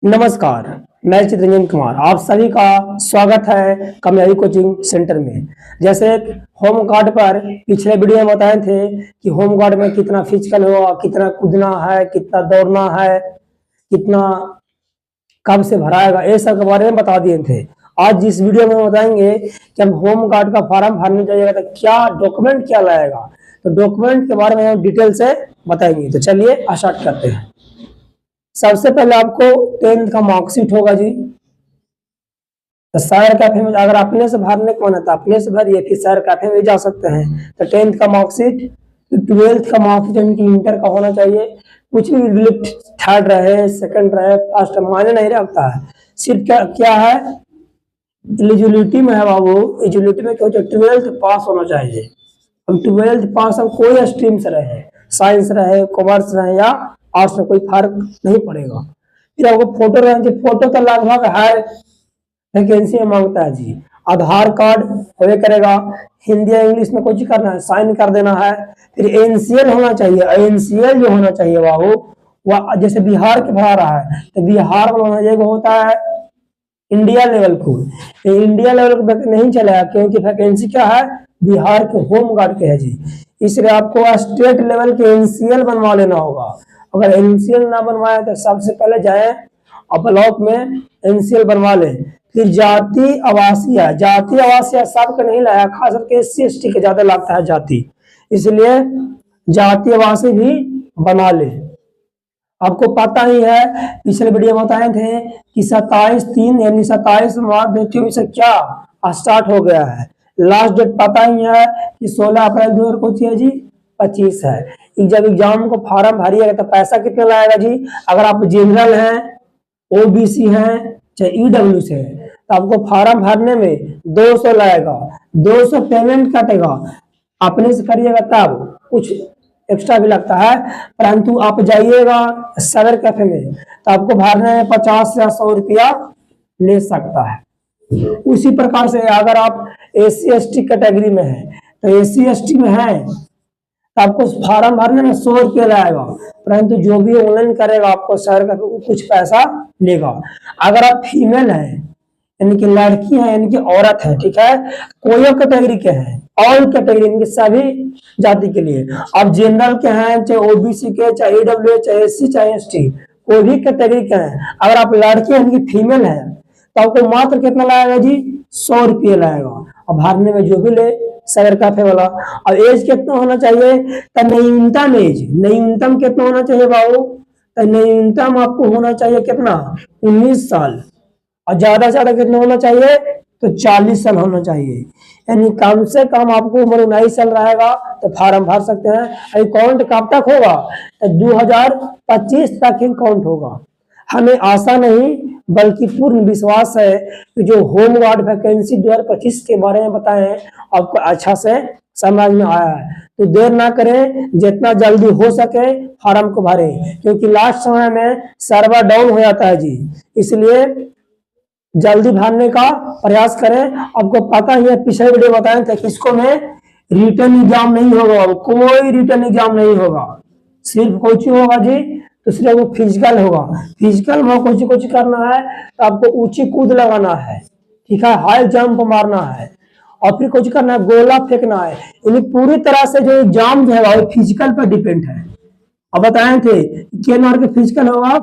नमस्कार, मैं चित्रंजन कुमार आप सभी का स्वागत है कामयाबी कोचिंग सेंटर में। जैसे होम गार्ड पर पिछले वीडियो में बताए थे कि होम गार्ड में कितना फिजिकल होगा, कितना कूदना है, कितना दौड़ना है, कितना कब से भराएगा, ये सब के बारे में बता दिए थे। आज इस वीडियो में बताएंगे कि हम होम गार्ड का फॉर्म भरने जाइएगा तो क्या डॉक्यूमेंट क्या लाएगा, तो डॉक्यूमेंट के बारे में हम डिटेल से बताएंगे। तो चलिए स्टार्ट करते हैं। सबसे पहले आपको 10th का मार्कशीट होगा जी। तो साइबर कैफे में अगर अपने से भरने को मन है तो अपने से भरिए, फिर साइबर कैफे में जा सकते हैं। तो 10th का मार्कशीट, 12th का मार्कशीट यानी इंटर का होना चाहिए। कुछ भी लिफ्ट थर्ड रहे, सेकंड रहे, फर्स्ट मायने नहीं रखता है। सिर्फ क्या है एलिजिबिलिटी में है बाबू, एलिजिबिलिटी में क्या होता है 12th पास होना चाहिए। हम 12th पास हम कोई स्ट्रीम से रहे, साइंस रहे, कॉमर्स रहे या आर्ट्स में, कोई फर्क नहीं पड़ेगा। फिर आपको फोटो रहेंगे, फोटो तो लगभग हर वैकेंसी में मांगता है जी। आधार कार्ड होवे करेगा, हिंदी या इंग्लिश में कुछ करना है, साइन कर देना है। फिर एनसीएल होना चाहिए। एनसीएल जो होना चाहिए बाबू वह जैसे बिहार के भरा रहा है तो बिहार वाला एगो होता है इंडिया लेवल को, इंडिया लेवल को नहीं चलेगा क्योंकि वैकेंसी क्या है बिहार के होम गार्ड के है जी। इसलिए आपको स्टेट लेवल के एनसीएल बनवा लेना होगा। अगर एनसीएल ना बनवाया तो सबसे पहले जाए और ब्लॉक में एनसीएल बनवा ले। फिर जाति आवासीय सबके नहीं लाया, खास करके एससी एसटी के ज्यादा लगता है जाति, इसलिए जाति आवासीय भी बना ले। आपको पता ही है पिछले वीडियो में बताए थे कि 27/3 यानी 27 मार्च 2024 से क्या स्टार्ट हो गया है। लास्ट डेट पता ही है कि 16 अप्रैल 2025 है। जब एग्जाम को फॉर्म भरिएगा तो पैसा कितना लगेगा जी। अगर आप जनरल हैं, ओबीसी हैं, चाहे ईडब्ल्यू से हैं तो आपको फॉर्म भरने में 200 लगेगा। 200 पेमेंट कटेगा, अपने से करिएगा तब कुछ एक्स्ट्रा भी लगता है, परंतु आप जाइएगा साइबर कैफे में तो आपको भरने में 50 या 100 रुपया ले सकता है। उसी प्रकार से अगर आप एससी एसटी कैटेगरी में है तो एससी एसटी में है तो आपको फॉर्म भरने में 100 रुपया लगेगा, परंतु जो भी ऑनलाइन करेगा आपको साइबर कैफे कुछ पैसा लेगा। अगर आप फीमेल है यानी कि लड़की है यानी कि औरत है, ठीक है, कोई कैटेगरी के हैं, ऑल कैटेगरी यानी कि सभी जाति के लिए, आप जनरल के हैं, चाहे ओबीसी के, चाहे ईडब्ल्यू, चाहे एससी, चाहे एसटी, कोई भी कैटेगरी के हैं, अगर आप लड़की यानी कि फीमेल है तो आपको मात्र कितना लगेगा जी 100 रुपये लगेगा। और भरने में जो भी ले साइबर कैफे वाला। और एज कितना होना चाहिए तो न्यूनतम कितना होना चाहिए बाबू, तो न्यूनतम आपको होना चाहिए कितना 19 साल, और ज्यादा से ज्यादा कितना होना चाहिए तो 40 साल होना चाहिए। यानी कम से कम आपको उम्र 19 साल रहेगा तो फॉर्म भर सकते हैं। काउंट कब तक होगा तो 2025 तक ही काउंट होगा। हमें आशा नहीं बल्कि पूर्ण विश्वास है कि जो होम गार्ड वैकेंसी 2025 के बारे में बताए हैं आपको अच्छा से समझ में आया है। तो देर ना करें, जितना जल्दी हो सके फॉर्म को भरें, क्योंकि लास्ट समय में सर्वर डाउन हो जाता है जी, इसलिए जल्दी भरने का प्रयास करें। आपको पता ही है पिछले वीडियो बताए थे कि इसको में रिटर्न एग्जाम नहीं होगा, कोई रिटर्न एग्जाम नहीं होगा, सिर्फ कोचिंग होगा जी। तो सिर्फ वो फिजिकल होगा, फिजिकल में कुछ करना है तो आपको ऊंची कूद लगाना है, ठीक है, हाई जंप मारना है, और फिर कुछ करना है गोला फेंकना है। यानी पूरी तरह से जो एग्जाम जो है वो फिजिकल पर डिपेंड है। अब बताए थे कि फिजिकल होगा